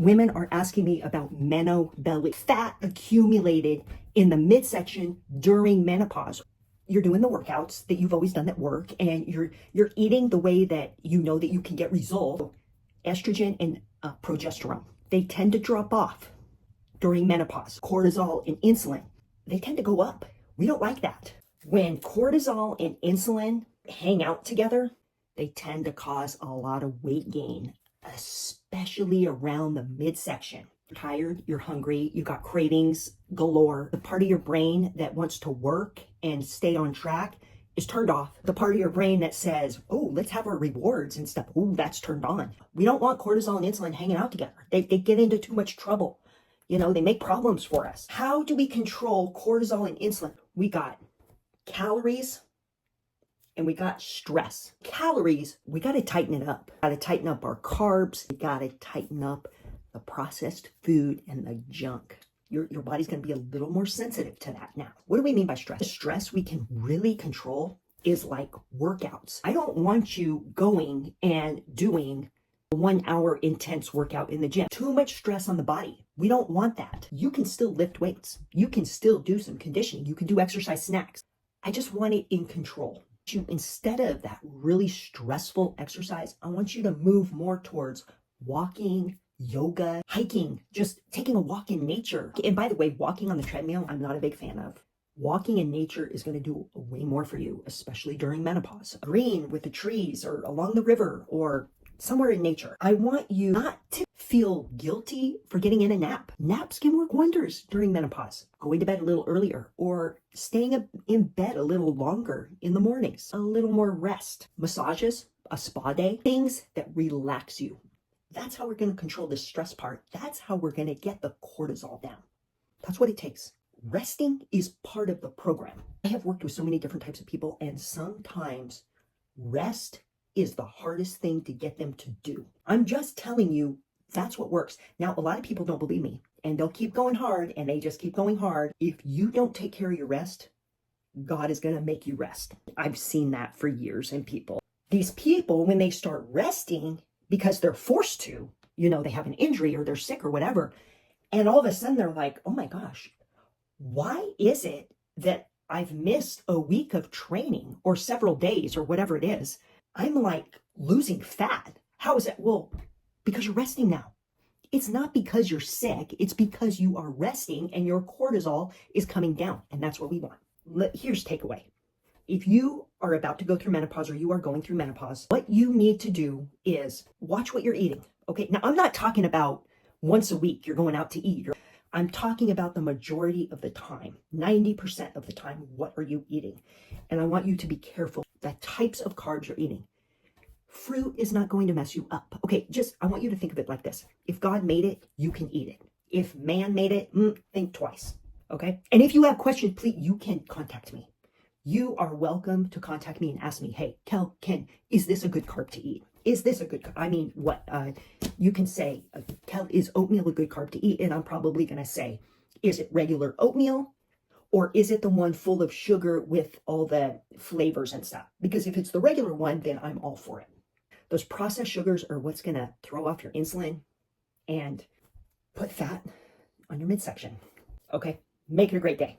women are asking me about Meno belly, fat accumulated in the midsection during menopause. You're doing the workouts that you've always done that work, and you're eating the way that you know that you can get results. Estrogen and progesterone, they tend to drop off during menopause. Cortisol and insulin, they tend to go up. We don't like that. When cortisol and insulin hang out together, they tend to cause a lot of weight gain, especially around the midsection. You're tired, you're hungry, you got cravings galore. The part of your brain that wants to work and stay on track is turned off. The part of your brain that says, oh, let's have our rewards and stuff, oh, that's turned on. We don't want cortisol and insulin hanging out together. They get into too much trouble. You know, they make problems for us. How do we control cortisol and insulin? We got calories and we got stress. Calories, we got to tighten it up. Got to tighten up our carbs. We got to tighten up the processed food and the junk. Your body's going to be a little more sensitive to that now. What do we mean by stress? The stress we can really control is like workouts. I don't want you going and doing a 1 hour intense workout in the gym. Too much stress on the body. We don't want that. You can still lift weights. You can still do some conditioning. You can do exercise snacks. I just want it in control. Instead of that really stressful exercise, I want you to move more towards walking, yoga, hiking, just taking a walk in nature. And by the way, walking on the treadmill, I'm not a big fan of. Walking in nature is going to do way more for you, especially during menopause. Green with the trees or along the river or somewhere in nature. I want you not to feel guilty for getting in a nap. Naps can work wonders during menopause. Going to bed a little earlier or staying in bed a little longer in the mornings. A little more rest. Massages, a spa day, things that relax you. That's how we're going to control the stress part. That's how we're going to get the cortisol down. That's what it takes. Resting is part of the program. I have worked with so many different types of people, and sometimes rest is the hardest thing to get them to do. I'm just telling you, that's what works. Now, a lot of people don't believe me, and they'll keep going hard, and they just keep going hard. If you don't take care of your rest, God is going to make you rest. I've seen that for years in people. These people, when they start resting, because they're forced to, you know, they have an injury or they're sick or whatever, and all of a sudden they're like, oh my gosh, why is it that I've missed a week of training or several days or whatever it is? I'm like losing fat. How is that? Well, because you're resting now. It's not because you're sick. It's because you are resting and your cortisol is coming down. And that's what we want. Here's takeaway. If you are about to go through menopause or you are going through menopause, what you need to do is watch what you're eating. Okay. Now, I'm not talking about once a week you're going out to eat. I'm talking about the majority of the time, 90% of the time. What are you eating? And I want you to be careful the types of carbs you're eating. Fruit is not going to mess you up. Okay, I want you to think of it like this. If God made it, you can eat it. If man made it, think twice. Okay? And if you have questions, please, you can contact me. You are welcome to contact me and ask me, hey, Ken, is this a good carb to eat? Is this a good carb? I mean, what? You can say, Kel, is oatmeal a good carb to eat? And I'm probably going to say, is it regular oatmeal? Or is it the one full of sugar with all the flavors and stuff? Because if it's the regular one, then I'm all for it. Those processed sugars are what's going to throw off your insulin and put fat on your midsection. Okay, make it a great day.